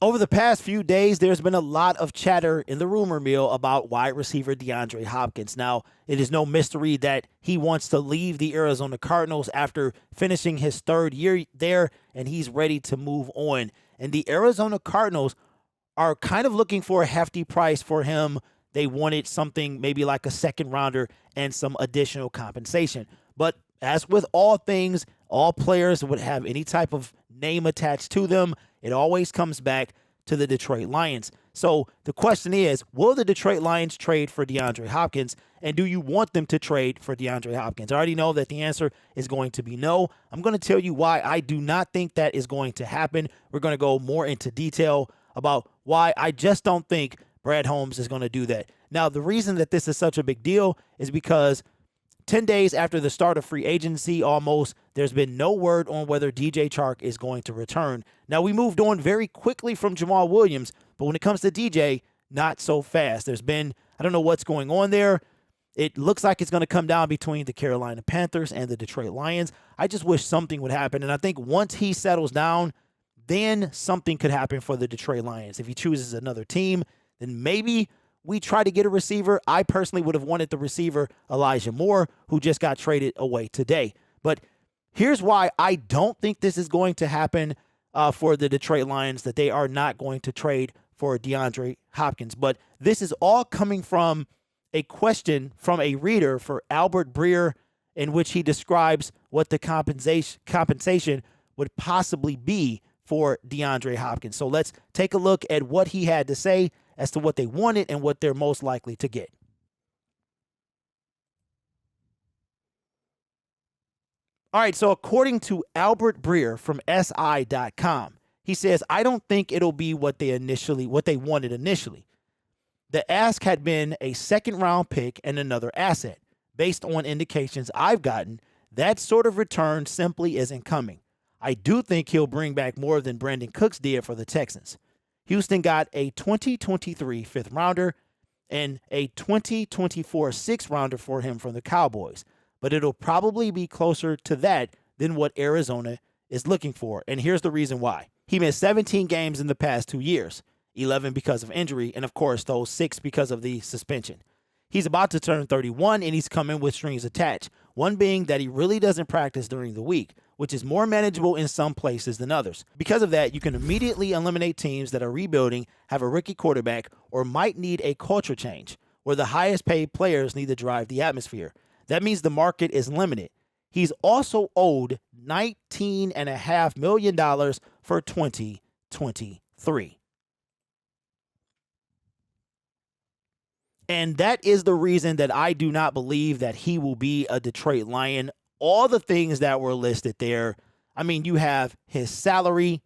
Over the past few days, there's been a lot of chatter in the rumor mill about wide receiver DeAndre Hopkins. Now, it is no mystery that he wants to leave the Arizona Cardinals after finishing his third year there, and he's ready to move on. And the Arizona Cardinals are kind of looking for a hefty price for him. They wanted something maybe like a second rounder and some additional compensation. But as with all things, all players would have any type of name attached to them. It always comes back to the Detroit Lions. So the question is, will the Detroit Lions trade for DeAndre Hopkins? And do you want them to trade for DeAndre Hopkins? I already know that the answer is going to be no. I'm going to tell you why I do not think that is going to happen. We're going to go more into detail about why I just don't think Brad Holmes is going to do that. Now, the reason that this is such a big deal is because 10 days after the start of free agency, almost, there's been no word on whether DJ Chark is going to return. Now, we moved on very quickly from Jamal Williams, but when it comes to DJ, not so fast. There's been, I don't know what's going on there. It looks like it's going to come down between the Carolina Panthers and the Detroit Lions. I just wish something would happen, and I think once he settles down, then something could happen for the Detroit Lions. If he chooses another team, then maybe we try to get a receiver. I personally would have wanted the receiver Elijah Moore, who just got traded away today. But here's why I don't think this is going to happen for the Detroit Lions, that they are not going to trade for DeAndre Hopkins. But this is all coming from a question from a reader for Albert Breer, in which he describes what the compensation would possibly be for DeAndre Hopkins. So let's take a look at what he had to say as to what they wanted and what they're most likely to get. All right, so according to Albert Breer from SI.com, he says, I don't think it'll be what they wanted initially. The ask had been a second-round pick and another asset. Based on indications I've gotten, that sort of return simply isn't coming. I do think he'll bring back more than Brandon Cooks did for the Texans. Houston got a 2023 fifth-rounder and a 2024 sixth-rounder for him from the Cowboys, but it'll probably be closer to that than what Arizona is looking for, and here's the reason why. He missed 17 games in the past 2 years, 11 because of injury, and of course those 6 because of the suspension. He's about to turn 31, and he's coming with strings attached, one being that he really doesn't practice during the week, which is more manageable in some places than others. Because of that, you can immediately eliminate teams that are rebuilding, have a rookie quarterback, or might need a culture change, where the highest paid players need to drive the atmosphere. That means the market is limited. He's also owed $19.5 million for 2023. And that is the reason that I do not believe that he will be a Detroit Lion. All the things that were listed there, I mean, you have his salary.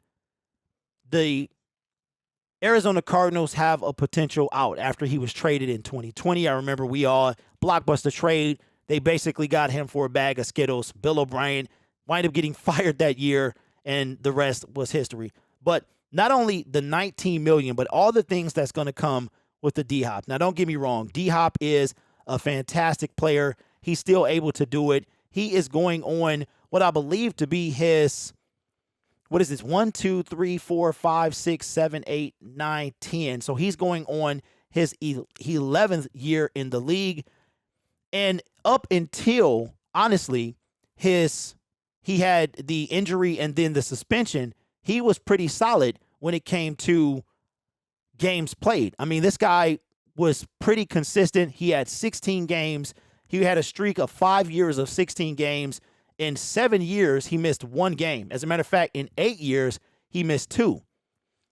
The Arizona Cardinals have a potential out after he was traded in 2020. I remember we all blockbuster trade. They basically got him for a bag of Skittles. Bill O'Brien wind up getting fired that year, and the rest was history. But not only the $19 million, but all the things that's going to come with the D-Hop. Now, don't get me wrong. D-Hop is a fantastic player. He's still able to do it. He is going on what I believe to be his, 1, 2, 3, 4, 5, 6, 7, 8, 9, 10. So he's going on his 11th year in the league. And up until, honestly, he had the injury and then the suspension, he was pretty solid when it came to games played. I mean, this guy was pretty consistent. He had 16 games. He had a streak of 5 years of 16 games. In 7 years, he missed 1 game. As a matter of fact, in 8 years, he missed 2.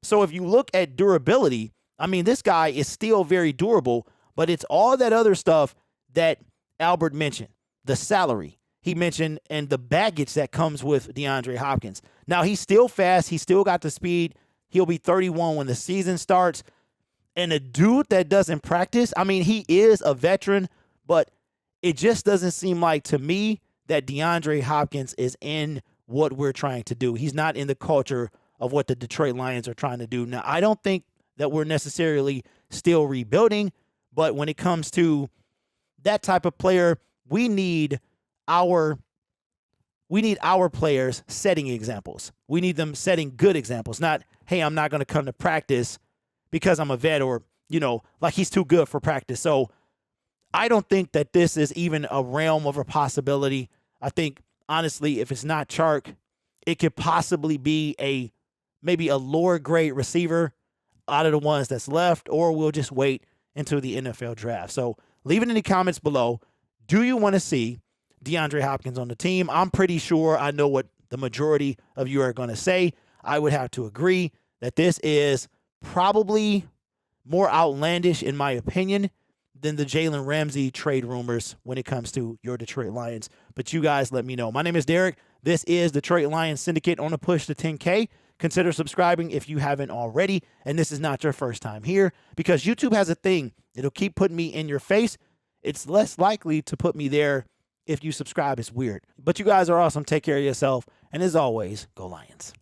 So if you look at durability, I mean, this guy is still very durable, but it's all that other stuff that Albert mentioned. The salary he mentioned and the baggage that comes with DeAndre Hopkins. Now, he's still fast. He's still got the speed. He'll be 31 when the season starts. And a dude that doesn't practice, I mean, he is a veteran, but it just doesn't seem like to me that DeAndre Hopkins is in what we're trying to do. He's not in the culture of what the Detroit Lions are trying to do. Now, I don't think that we're necessarily still rebuilding, but when it comes to that type of player, we need We need our players setting examples. We need them setting good examples, not, hey, I'm not going to come to practice because I'm a vet, or, like he's too good for practice. So I don't think that this is even a realm of a possibility. I think, honestly, if it's not Chark, it could possibly be maybe a lower grade receiver out of the ones that's left, or we'll just wait until the NFL draft. So leave it in the comments below. Do you want to see DeAndre Hopkins on the team? I'm pretty sure I know what the majority of you are going to say. I would have to agree that this is probably more outlandish, in my opinion, than the Jalen Ramsey trade rumors when it comes to your Detroit Lions. But you guys let me know. My name is Derek. This is Detroit Lions Syndicate on a push to 10K. Consider subscribing if you haven't already, and this is not your first time here, because YouTube has a thing. It'll keep putting me in your face. It's less likely to put me there if you subscribe. It's weird. But you guys are awesome. Take care of yourself. And as always, go Lions.